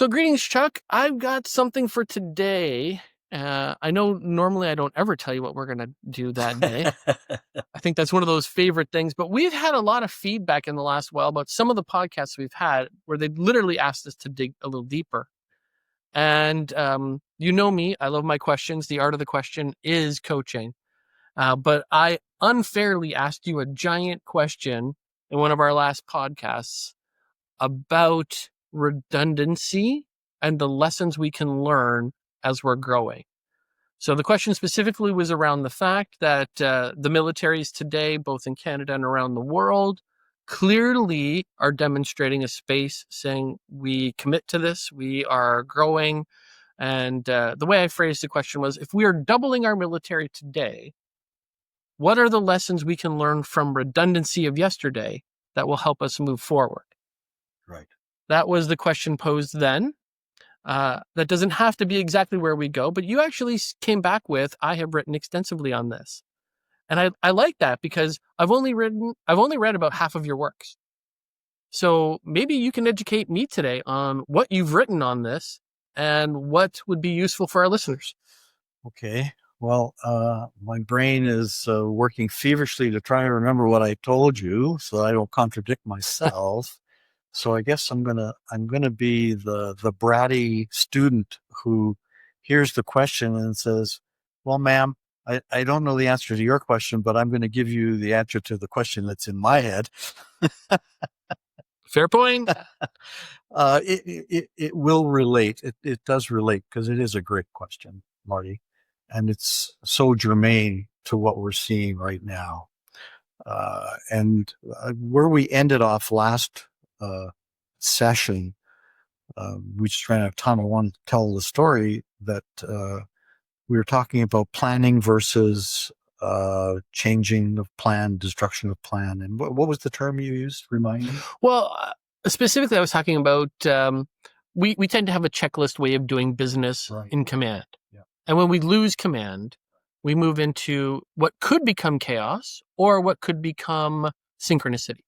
So greetings, Chuck. I've got something for today. I know normally I don't ever tell you what we're going to do that day. I think that's one of those favorite things, but we've had a lot of feedback in the last while about some of the podcasts we've had where they literally asked us to dig a little deeper. And you know me, I love my questions. The art of the question is coaching. But I unfairly asked you a giant question in one of our last podcasts about redundancy and the lessons we can learn as we're growing. So the question specifically was around the fact that the militaries today, both in Canada and around the world, clearly are demonstrating a space saying we commit to this, we are growing. And the way I phrased the question was, if we are doubling our military today, what are the lessons we can learn from redundancy of yesterday that will help us move forward? Right. That was the question posed then. That doesn't have to be exactly where we go, but you actually came back with, I have written extensively on this. And I like that because I've only read about half of your works. So maybe you can educate me today on what you've written on this and what would be useful for our listeners. Okay. Well, my brain is working feverishly to try and remember what I told you so I don't contradict myself. So I guess I'm gonna be the bratty student who hears the question and says, "Well, ma'am, I don't know the answer to your question, but I'm going to give you the answer to the question that's in my head." Fair point. It will relate. It does relate because it is a great question, Marty, and it's so germane to what we're seeing right now. And where we ended off last session, we just ran out of time. I want to tell the story that we were talking about planning versus changing of plan, destruction of plan. And what was the term you used? Remind me. Well, specifically, I was talking about we tend to have a checklist way of doing business in command. Yeah. And when we lose command, we move into what could become chaos or what could become synchronicity.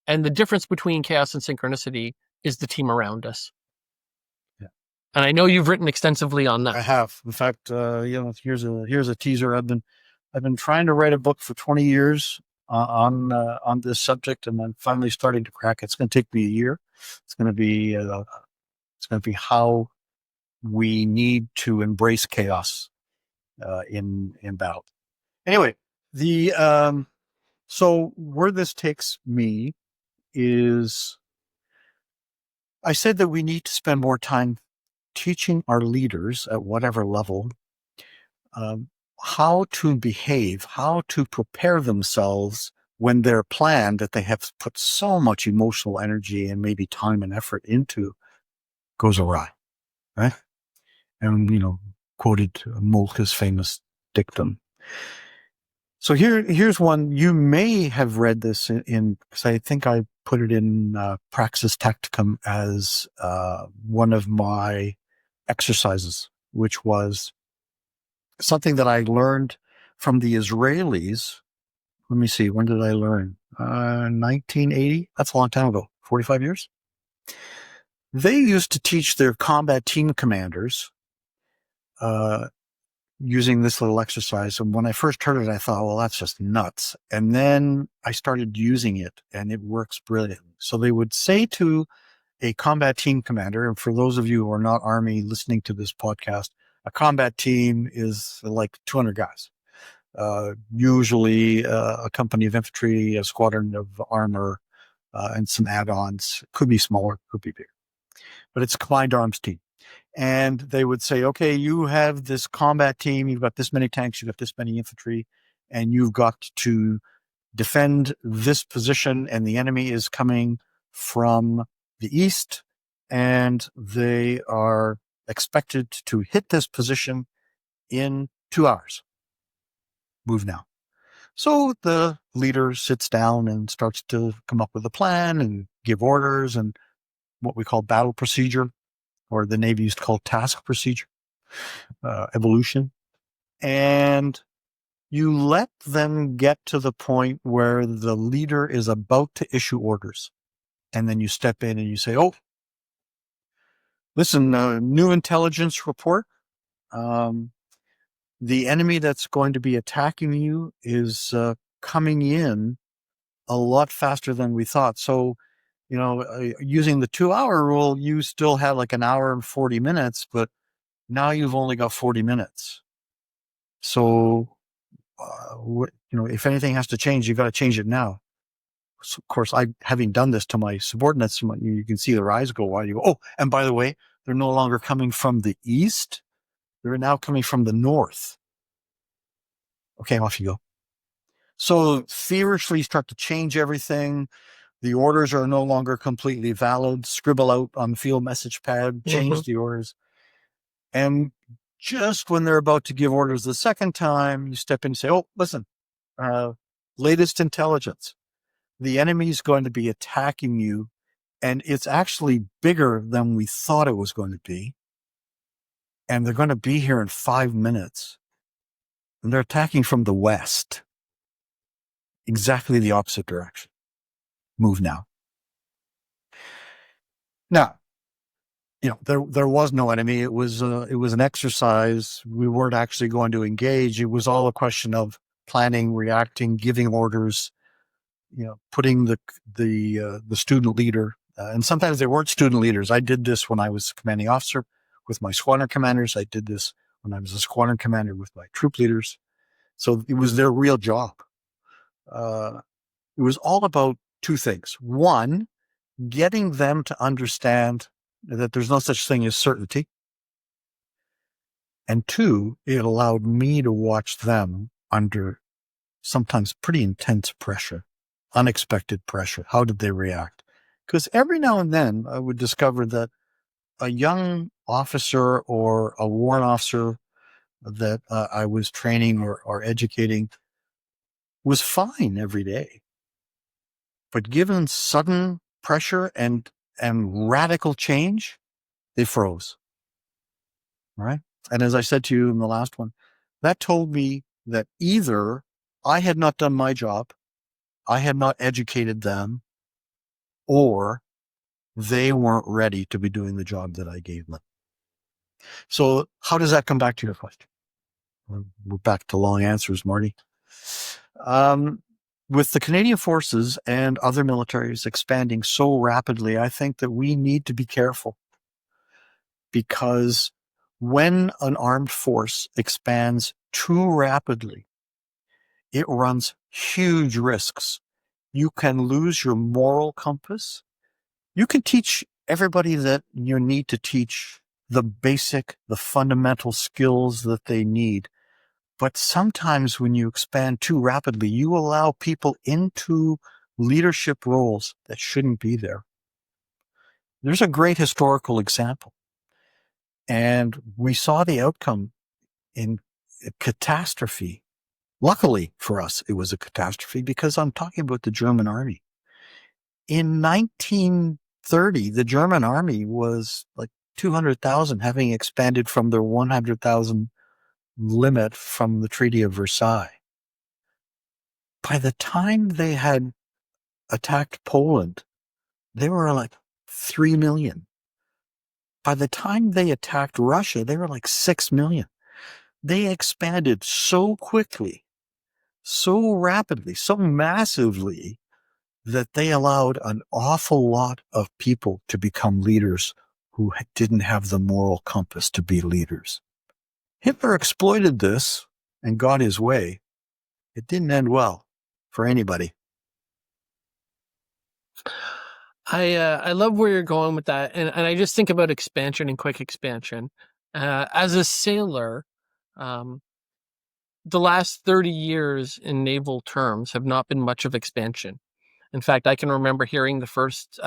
And the difference between chaos and synchronicity is the team around us. Yeah. And I know you've written extensively on that. I have. In fact, here's a teaser. I've been trying to write a book for 20 years on this subject, and I'm finally starting to crack it. It's going to take me a year. It's going to be how we need to embrace chaos in battle. Anyway, so where this takes me is, I said that we need to spend more time teaching our leaders at whatever level how to behave, how to prepare themselves when their plan that they have put so much emotional energy and maybe time and effort into goes awry, right? And, quoted Moltke's famous dictum. So here's one. You may have read this in because I think I put it in Praxis Tacticum as one of my exercises, which was something that I learned from the Israelis. Let me see. When did I learn? 1980. That's a long time ago. 45 years. They used to teach their combat team commanders using this little exercise. And when I first heard it, I thought, well, that's just nuts. And then I started using it and it works brilliantly. So they would say to a combat team commander, and for those of you who are not Army listening to this podcast, a combat team is like 200 guys. Usually a company of infantry, a squadron of armor, and some add-ons. Could be smaller, could be bigger. But it's a combined arms team. And they would say, okay, you have this combat team, you've got this many tanks, you've got this many infantry, and you've got to defend this position, and the enemy is coming from the east, and they are expected to hit this position in 2 hours. Move now. So the leader sits down and starts to come up with a plan and give orders and what we call battle procedure, or the Navy used to call task procedure, evolution. And you let them get to the point where the leader is about to issue orders. And then you step in and you say, oh, Listen, new intelligence report. Um, the enemy that's going to be attacking you is coming in a lot faster than we thought. So, using the 2 hour rule, you still had like an hour and 40 minutes, but now you've only got 40 minutes. So, if anything has to change, you got to change it now. So of course, having done this to my subordinates, you can see their eyes go wide. You go, oh, and by the way, they're no longer coming from the east. They're now coming from the north. Okay, off you go. So feverishly start to change everything. The orders are no longer completely valid. Scribble out on the field message pad, change the orders. And just when they're about to give orders the second time, you step in and say, oh, listen, latest intelligence. The enemy is going to be attacking you, and it's actually bigger than we thought it was going to be. And they're going to be here in 5 minutes. And they're attacking from the west. Exactly the opposite direction. Move now. Now, there was no enemy. It was an exercise. We weren't actually going to engage. It was all a question of planning, reacting, giving orders, putting the student leader. And sometimes they weren't student leaders. I did this when I was commanding officer with my squadron commanders. I did this when I was a squadron commander with my troop leaders. So it was their real job. It was all about two things. One, getting them to understand that there's no such thing as certainty. And two, it allowed me to watch them under sometimes pretty intense pressure, unexpected pressure. How did they react? Because every now and then I would discover that a young officer or a warrant officer that I was training or educating was fine every day. But given sudden pressure and radical change, they froze. All right. And as I said to you in the last one, that told me that either I had not done my job, I had not educated them, or they weren't ready to be doing the job that I gave them. So how does that come back to your question? We're back to long answers, Marty. With the Canadian Forces and other militaries expanding so rapidly, I think that we need to be careful, because when an armed force expands too rapidly, it runs huge risks. You can lose your moral compass. You can teach everybody that you need to teach the fundamental skills that they need. But sometimes when you expand too rapidly, you allow people into leadership roles that shouldn't be there. There's a great historical example. And we saw the outcome in a catastrophe. Luckily for us, it was a catastrophe, because I'm talking about the German army. In 1930, the German army was like 200,000, having expanded from their 100,000 limit from the Treaty of Versailles. By the time they had attacked Poland, they were like 3 million. By the time they attacked Russia, they were like 6 million. They expanded so quickly, so rapidly, so massively, that they allowed an awful lot of people to become leaders who didn't have the moral compass to be leaders. Hitler exploited this and got his way. It didn't end well for anybody. I love where you're going with that, and I just think about expansion and quick expansion. As a sailor, the last 30 years in naval terms have not been much of expansion. In fact, I can remember hearing the first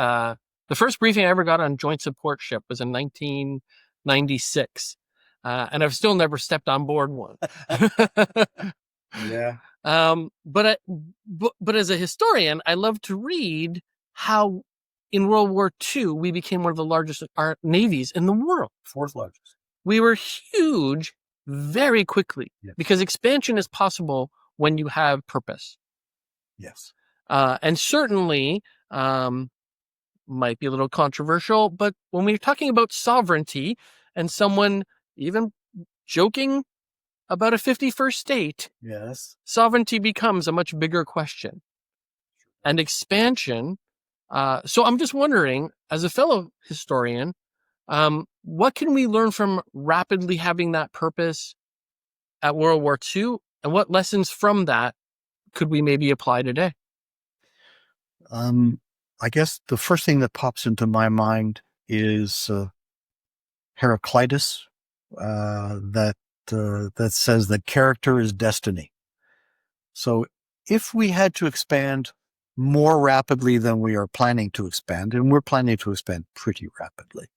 briefing I ever got on joint support ship was in 1996, and I've still never stepped on board one. Yeah. But as a historian, I love to read how in World War II we became one of the largest navies in the world. Fourth largest. We were huge very quickly, because expansion is possible when you have purpose. Yes. And certainly, might be a little controversial, but when we're talking about sovereignty and someone even joking about a 51st state, Yes. sovereignty becomes a much bigger question. And expansion. So I'm just wondering, as a fellow historian, what can we learn from rapidly having that purpose at World War II? And what lessons from that could we maybe apply today? I guess the first thing that pops into my mind is Heraclitus, that says that character is destiny. So if we had to expand more rapidly than we are planning to expand, and we're planning to expand pretty rapidly,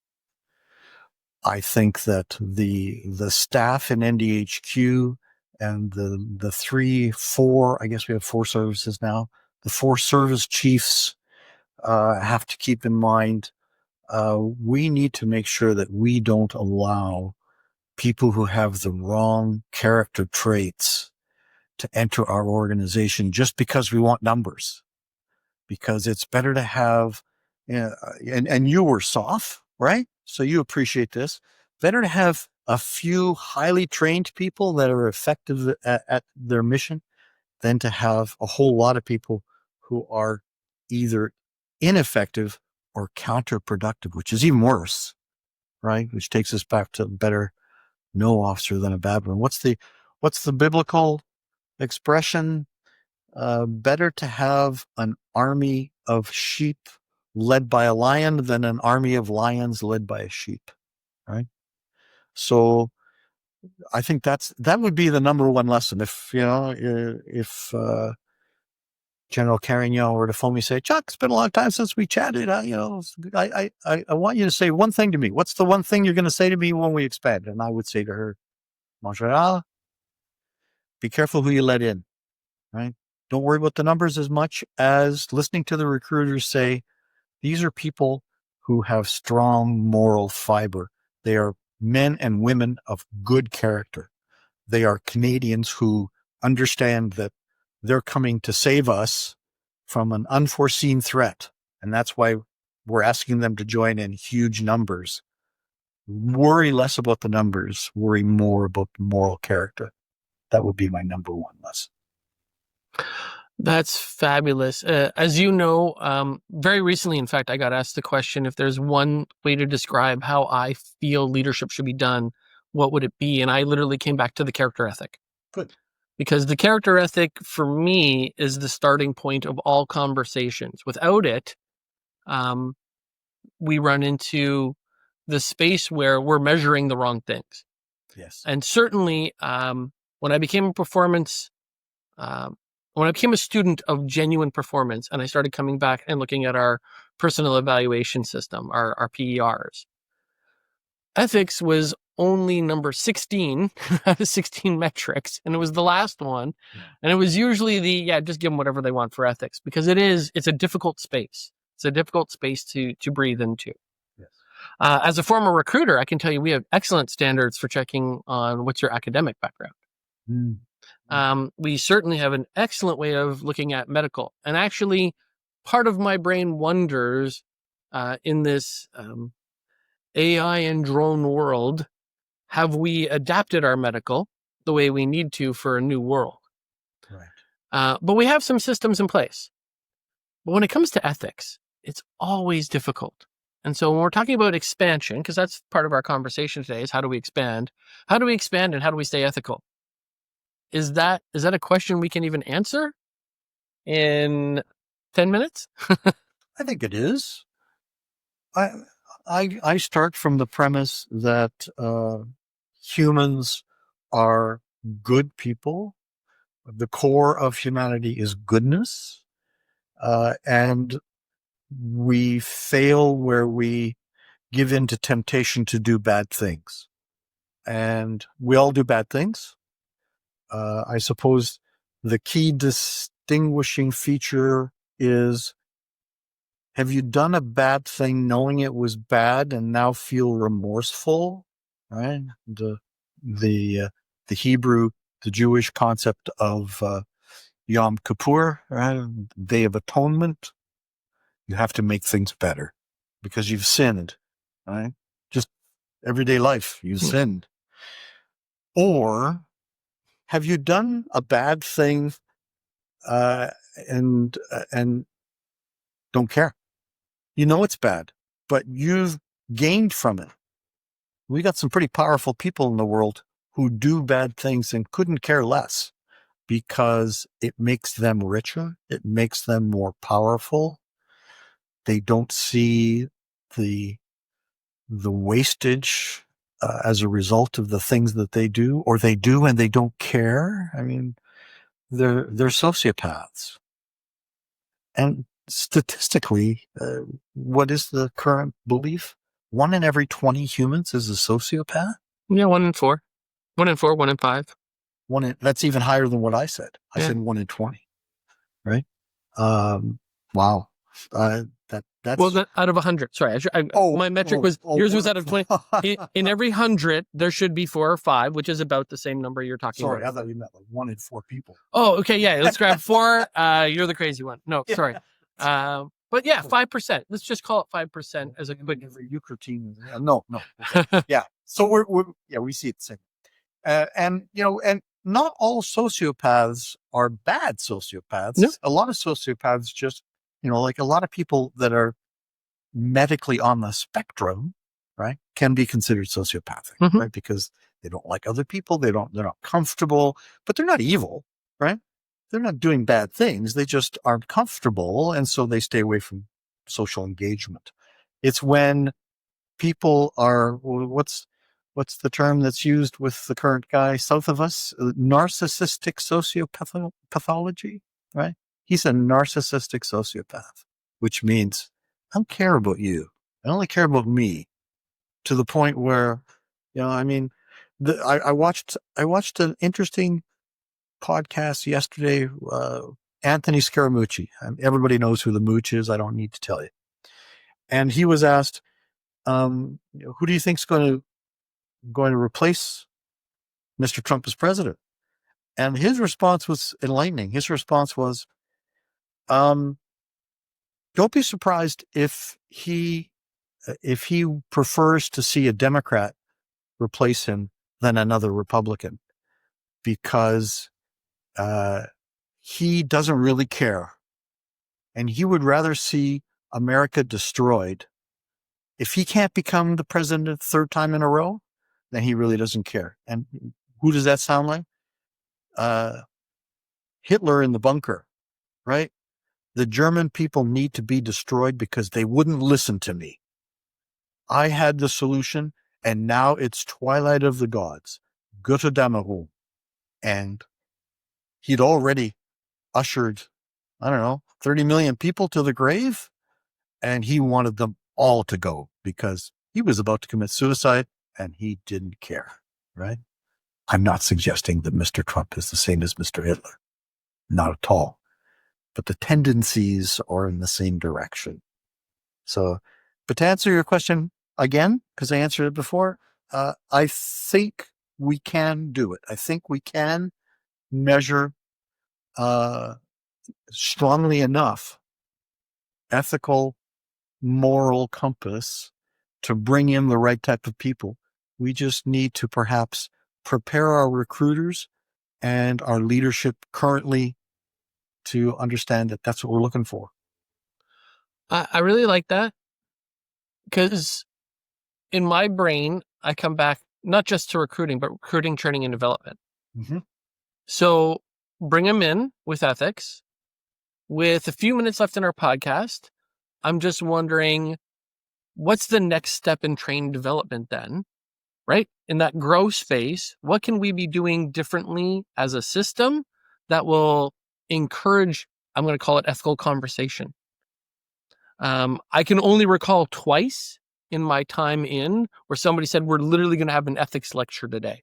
I think that the staff in NDHQ and the four, I guess we have 4 services now, the 4 service chiefs have to keep in mind we need to make sure that we don't allow people who have the wrong character traits to enter our organization just because we want numbers. Because it's better to have, and you were soft, right? So you appreciate this. Better to have a few highly trained people that are effective at their mission than to have a whole lot of people who are either ineffective or counterproductive, which is even worse, right? Which takes us back to better no officer than a bad one. What's the biblical expression? Better to have an army of sheep led by a lion than an army of lions led by a sheep, right? So I think that would be the number one lesson. If General Carignan were to phone me and say, Chuck, it's been a long time since we chatted. I want you to say one thing to me. What's the one thing you're going to say to me when we expand? And I would say to her, Montreal, be careful who you let in, right? Don't worry about the numbers as much as listening to the recruiters say, these are people who have strong moral fiber. They are men and women of good character. They are Canadians who understand that they're coming to save us from an unforeseen threat. And that's why we're asking them to join in huge numbers. Worry less about the numbers, worry more about the moral character. That would be my number one lesson. That's fabulous. As you know, very recently, in fact, I got asked the question, if there's one way to describe how I feel leadership should be done, what would it be? And I literally came back to the character ethic. Good. Because the character ethic for me is the starting point of all conversations. Without it, we run into the space where we're measuring the wrong things. Yes. And certainly, when I became a student of genuine performance, and I started coming back and looking at our personal evaluation system, our PERs, ethics was only number 16 out of 16 metrics, and it was the last one. Yeah. And it was usually just give them whatever they want for ethics, because it's a difficult space. It's a difficult space to breathe into. Yes. As a former recruiter, I can tell you we have excellent standards for checking on what's your academic background. We certainly have an excellent way of looking at medical. And actually, part of my brain wonders in this AI and drone world, have we adapted our medical the way we need to for a new world? Right. But we have some systems in place. But when it comes to ethics, it's always difficult. And so when we're talking about expansion, because that's part of our conversation today, is how do we expand? How do we expand and how do we stay ethical? Is that a question we can even answer in 10 minutes? I think it is. I start from the premise that humans are good people. The core of humanity is goodness. And we fail where we give in to temptation to do bad things. And we all do bad things. I suppose the key distinguishing feature is, have you done a bad thing knowing it was bad and now feel remorseful? Right? The Hebrew, the Jewish concept of Yom Kippur, right? Day of Atonement. You have to make things better. because you've sinned, right? Just everyday life, you've sinned. Or have you done a bad thing and don't care? You know it's bad, but you've gained from it. We got some pretty powerful people in the world who do bad things and couldn't care less because it makes them richer. It makes them more powerful. They don't see the wastage as a result of the things that they do, or they do and they don't care. I mean, they're sociopaths. And statistically, what is the current belief? 1 in every 20 humans is a sociopath? Yeah, 1 in 4. 1 in 4, 1 in 5. That's even higher than what I said. I said 1 in 20, right? Wow. That's well, out of 100. Sorry, my metric was yours was out of 20. In every 100, there should be 4 or 5, which is about the same number you're talking about. Sorry, I thought you meant like 1 in 4 people. Oh, okay, yeah. Let's grab 4. You're the crazy one. No, sorry. But yeah, 5%. Let's just call it 5% as a quick. Every euchre team. No. Okay. Yeah. So we see it the same. And not all sociopaths are bad sociopaths. No. A lot of sociopaths just, like a lot of people that are medically on the spectrum, right, can be considered sociopathic, right? Because they don't like other people. They're not comfortable, but they're not evil, right? They're not doing bad things. They just aren't comfortable. And so they stay away from social engagement. It's when people are, what's the term that's used with the current guy south of us? Narcissistic sociopathology, right? He's a narcissistic sociopath, which means I don't care about you. I only care about me, to the point where, I watched an interesting podcast yesterday. Anthony Scaramucci. Everybody knows who the Mooch is. I don't need to tell you. And he was asked, who do you think's going to replace Mr. Trump as president? And his response was enlightening. His response was, don't be surprised if he prefers to see a Democrat replace him than another Republican, because he doesn't really care. And he would rather see America destroyed. If he can't become the president a third time in a row, then he really doesn't care. And who does that sound like? Hitler in the bunker, right? The German people need to be destroyed because they wouldn't listen to me. I had the solution, and now it's twilight of the gods. Götterdämmerung. And he'd already ushered, 30 million people to the grave, and he wanted them all to go because he was about to commit suicide and he didn't care, right? I'm not suggesting that Mr. Trump is the same as Mr. Hitler. Not at all. But the tendencies are in the same direction. So, but to answer your question again, because I answered it before, I think we can do it. I think we can measure strongly enough ethical, moral compass to bring in the right type of people. We just need to perhaps prepare our recruiters and our leadership currently to understand that that's what we're looking for. I really like that, because in my brain, I come back not just to recruiting, but recruiting, training, and development. Mm-hmm. So bring them in with ethics. With a few minutes left in our podcast, I'm just wondering, what's the next step in training development then, right? In that grow space, what can we be doing differently as a system that will encourage, I'm going to call it ethical conversation? I can only recall twice in my time where somebody said, we're literally going to have an ethics lecture today.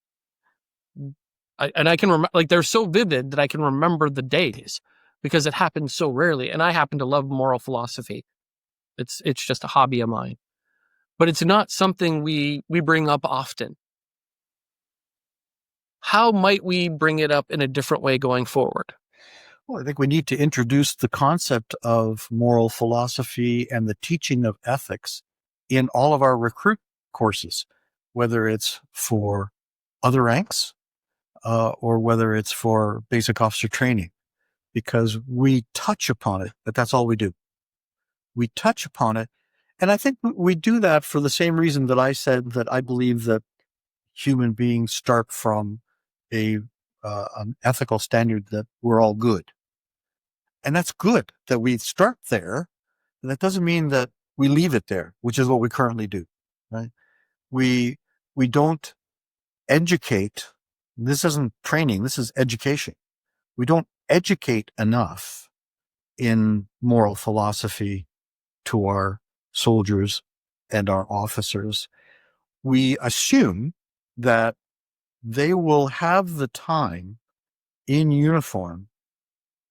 I can remember, they're so vivid that I can remember the days because it happens so rarely. And I happen to love moral philosophy. It's just a hobby of mine, but it's not something we bring up often. How might we bring it up in a different way going forward? Well, I think we need to introduce the concept of moral philosophy and the teaching of ethics in all of our recruit courses, whether it's for other ranks or whether it's for basic officer training, because we touch upon it, but that's all we do. We touch upon it. And I think we do that for the same reason that I said that I believe that human beings start from an ethical standard that we're all good. And that's good that we start there. And that doesn't mean that we leave it there, which is what we currently do, right? We don't educate. This isn't training. This is education. We don't educate enough in moral philosophy to our soldiers and our officers. We assume that they will have the time in uniform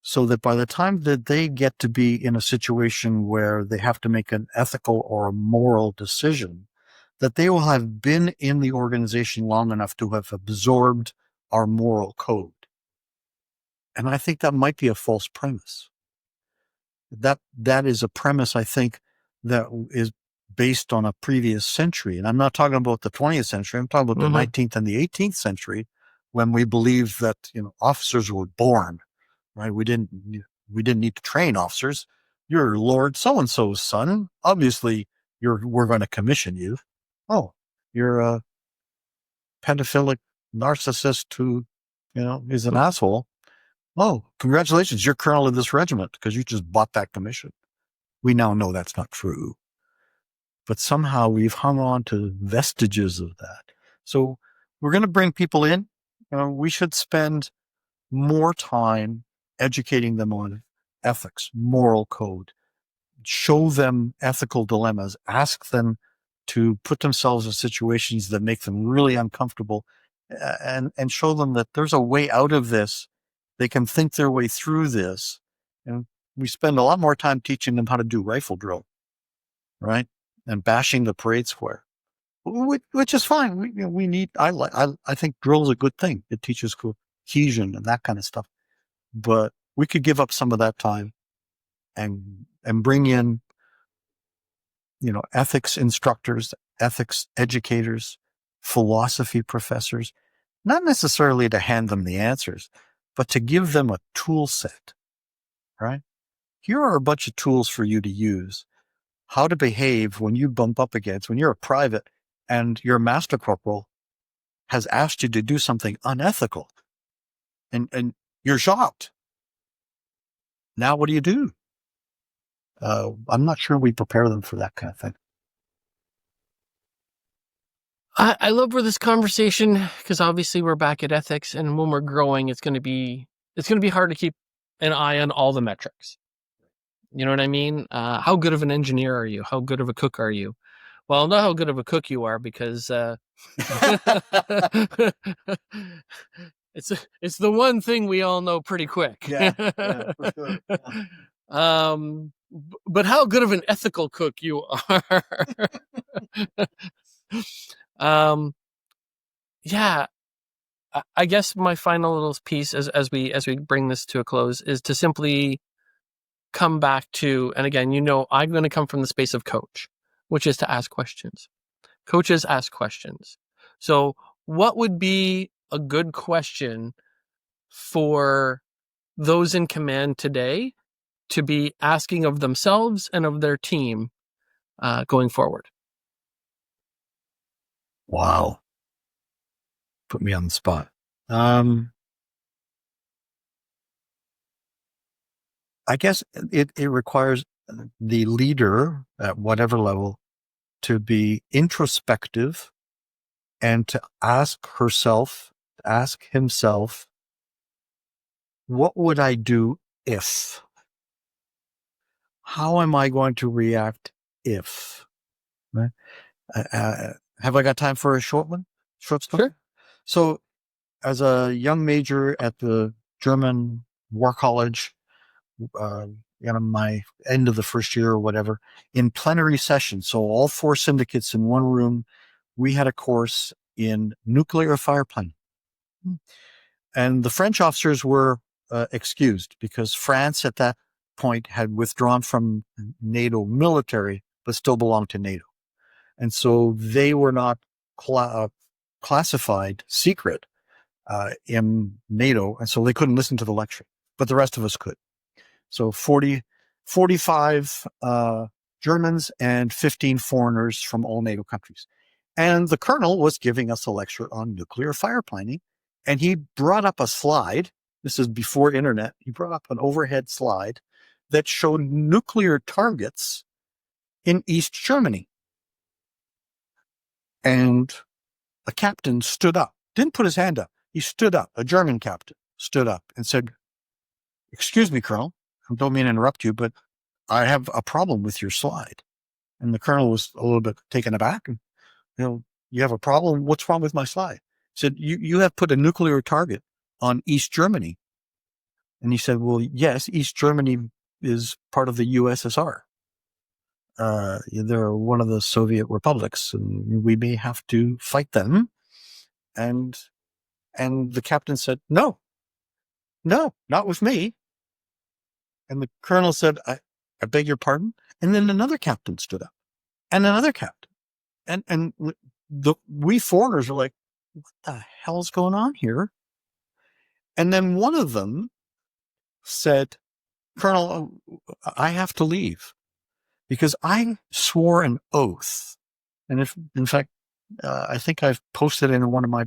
so that by the time that they get to be in a situation where they have to make an ethical or a moral decision, that they will have been in the organization long enough to have absorbed our moral code. And I think that might be a false premise. That is a premise, I think, that is based on a previous century. And I'm not talking about the 20th century. I'm talking about the 19th and the 18th century, when we believed that, officers were born, right? We didn't need to train officers. You're Lord so-and-so's son. Obviously, we're going to commission you. Oh, you're a pedophilic narcissist who, is an asshole. Oh, congratulations. You're colonel of this regiment because you just bought that commission. We now know that's not true. But somehow we've hung on to vestiges of that. So we're going to bring people in. We should spend more time educating them on ethics, moral code, show them ethical dilemmas, ask them to put themselves in situations that make them really uncomfortable, and show them that there's a way out of this. They can think their way through this. And we spend a lot more time teaching them how to do rifle drill, right? And bashing the parade square, which is fine. We need, I think drill is a good thing. It teaches cohesion and that kind of stuff. But we could give up some of that time and bring in, ethics instructors, ethics educators, philosophy professors, not necessarily to hand them the answers, but to give them a tool set, right? Here are a bunch of tools for you to use. How to behave when you bump up against, when you're a private and your master corporal has asked you to do something unethical and you're shocked. Now, what do you do? I'm not sure we prepare them for that kind of thing. I love where this conversation, because obviously we're back at ethics, and when we're growing, it's going to be hard to keep an eye on all the metrics. You know what I mean? How good of an engineer are you? How good of a cook are you? Well, not how good of a cook you are, because it's the one thing we all know pretty quick. Yeah, for sure. Yeah. But how good of an ethical cook you are? Yeah. I guess my final little piece as we bring this to a close is to simply come back to, and again, I'm going to come from the space of coach, which is to ask questions. Coaches ask questions. So what would be a good question for those in command today to be asking of themselves and of their team going forward? Wow. Put me on the spot. I guess it requires the leader at whatever level to be introspective and to ask himself, what would I do if? How am I going to react if? Right? Have I got time for a short one? Short story? Sure. So, as a young major at the German War College, my end of the first year or whatever, in plenary session, so all 4 syndicates in one room, we had a course in nuclear fire planning. And the French officers were excused because France at that point had withdrawn from NATO military, but still belonged to NATO. And so they were not classified secret in NATO. And so they couldn't listen to the lecture, but the rest of us could. So 45 Germans and 15 foreigners from all NATO countries. And the colonel was giving us a lecture on nuclear fire planning. And he brought up a slide. This is before internet. He brought up an overhead slide that showed nuclear targets in East Germany. And a captain stood up, didn't put his hand up. He stood up, a German captain stood up and said, "Excuse me, Colonel, I don't mean to interrupt you, but I have a problem with your slide." And the colonel was a little bit taken aback. And, you have a problem? What's wrong with my slide? He said, you have put a nuclear target on East Germany. And he said, well, yes, East Germany is part of the USSR. They're one of the Soviet republics, and we may have to fight them. And the captain said, no, not with me. And the colonel said, I beg your pardon. And then another captain stood up, and another captain. And we foreigners are like, what the hell's going on here? And then one of them said, Colonel, I have to leave because I swore an oath. And in fact, I think I've posted in one of my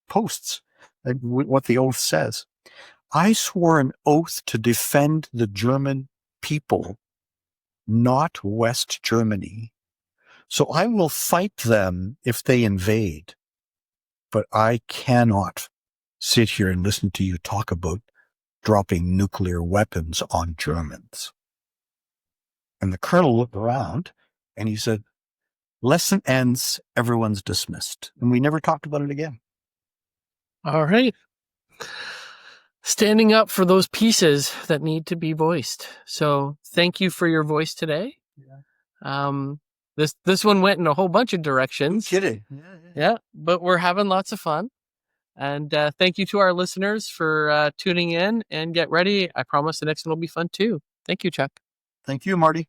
posts what the oath says. I swore an oath to defend the German people, not West Germany. So I will fight them if they invade. But I cannot sit here and listen to you talk about dropping nuclear weapons on Germans. And the colonel looked around and he said, lesson ends, everyone's dismissed. And we never talked about it again. All right. Standing up for those pieces that need to be voiced. So thank you for your voice today. Yeah. This one went in a whole bunch of directions. No kidding. Yeah, but we're having lots of fun. And thank you to our listeners for tuning in, and get ready. I promise the next one will be fun too. Thank you, Chuck. Thank you, Marty.